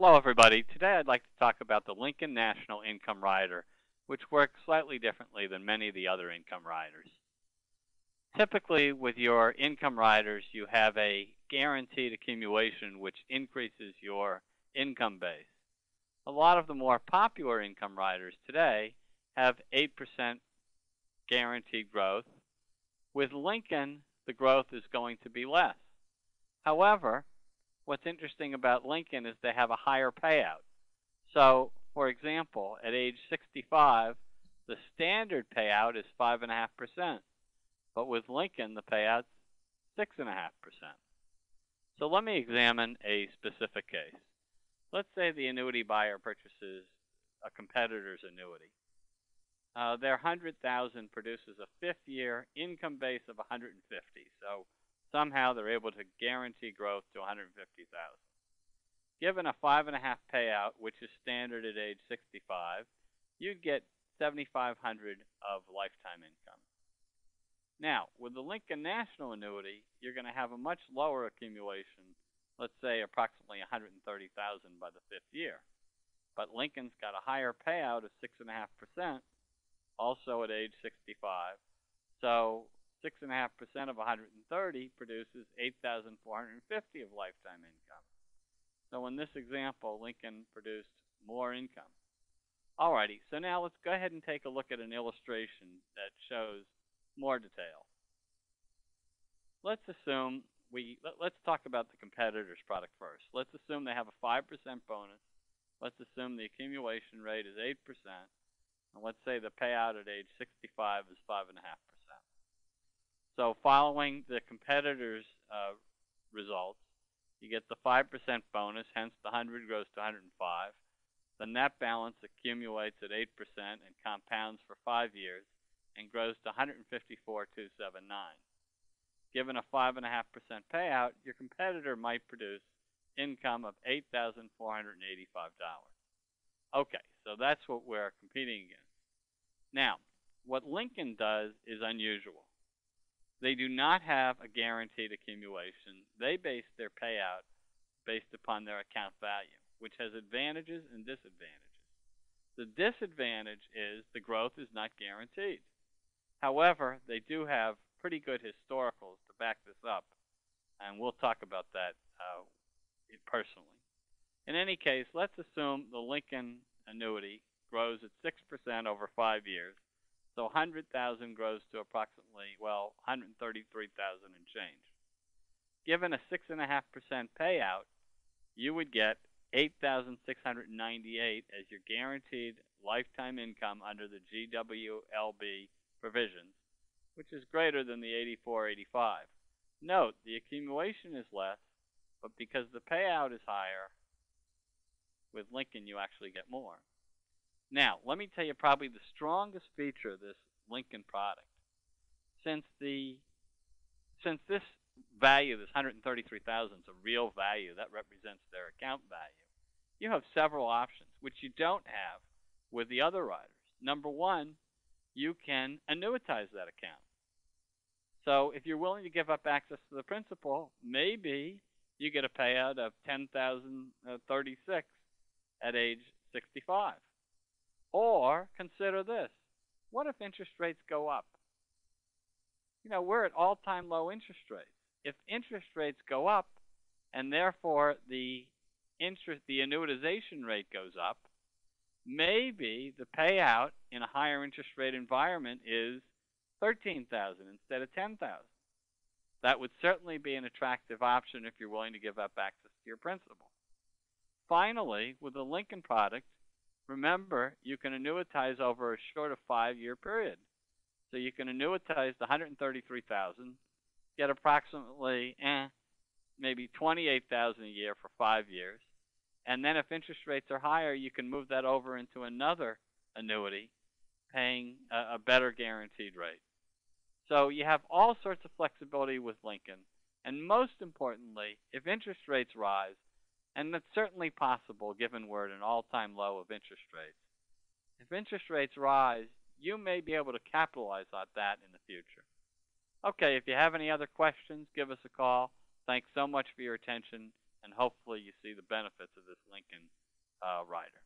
Hello, everybody. Today I'd like to talk about the Lincoln National Income Rider, which works slightly differently than many of the other income riders. Typically, with your income riders, you have a guaranteed accumulation which increases your income base. A lot of the more popular income riders today have 8% guaranteed growth. With Lincoln, the growth is going to be less. However, what's interesting about Lincoln is they have a higher payout. So, for example, at age 65, the standard payout is 5.5%, but with Lincoln, the payout's 6.5%. So let me examine a specific case. Let's say the annuity buyer purchases a competitor's annuity. Their 100,000 produces a fifth-year income base of 150. So somehow they're able to guarantee growth to 150,000. Given a 5.5 payout, which is standard at age 65, you'd get 7,500 of lifetime income. Now, with the Lincoln National annuity, you're going to have a much lower accumulation, let's say approximately 130,000 by the fifth year. But Lincoln's got a higher payout of 6.5%, also at age 65. So 6.5% of 130 produces 8,450 of lifetime income. So in this example, Lincoln produced more income. Alrighty, so now let's go ahead and take a look at an illustration that shows more detail. Let's assume let's talk about the competitor's product first. Let's assume they have a 5% bonus. Let's assume the accumulation rate is 8%. And let's say the payout at age 65 is 5.5%. So following the competitor's results, you get the 5% bonus, hence the 100 grows to 105. The net balance accumulates at 8% and compounds for 5 years and grows to 154,279. Given a 5.5% payout, your competitor might produce income of $8,485. Okay, so that's what we're competing against. Now, what Lincoln does is unusual. They do not have a guaranteed accumulation. They base their payout based upon their account value, which has advantages and disadvantages. The disadvantage is the growth is not guaranteed. However, they do have pretty good historicals to back this up, and we'll talk about that personally. In any case, let's assume the Lincoln annuity grows at 6% over 5 years. So 100,000 grows to approximately, 133,000 and change. Given a 6.5% payout, you would get 8,698 as your guaranteed lifetime income under the GWLB provisions, which is greater than the 8485. Note, the accumulation is less, but because the payout is higher, with Lincoln you actually get more. Now, let me tell you probably the strongest feature of this Lincoln product. Since this value, this 133,000, is a real value, that represents their account value, you have several options, which you don't have with the other riders. Number one, you can annuitize that account. So if you're willing to give up access to the principal, maybe you get a payout of $10,036 at age 65. Or consider this. What if interest rates go up? You know, we're at all-time low interest rates. If interest rates go up, and therefore the annuitization rate goes up, maybe the payout in a higher interest rate environment is $13,000 instead of $10,000. That would certainly be an attractive option if you're willing to give up access to your principal. Finally, with the Lincoln product, remember, you can annuitize over a short of 5-year period. So you can annuitize the $133,000, get approximately maybe $28,000 a year for 5 years, and then if interest rates are higher, you can move that over into another annuity, paying a better guaranteed rate. So you have all sorts of flexibility with Lincoln, and most importantly, if interest rates rise, and that's certainly possible given we're at an all-time low of interest rates. If interest rates rise, you may be able to capitalize on that in the future. Okay, if you have any other questions, give us a call. Thanks so much for your attention, and and hopefully you see the benefits of this Lincoln rider.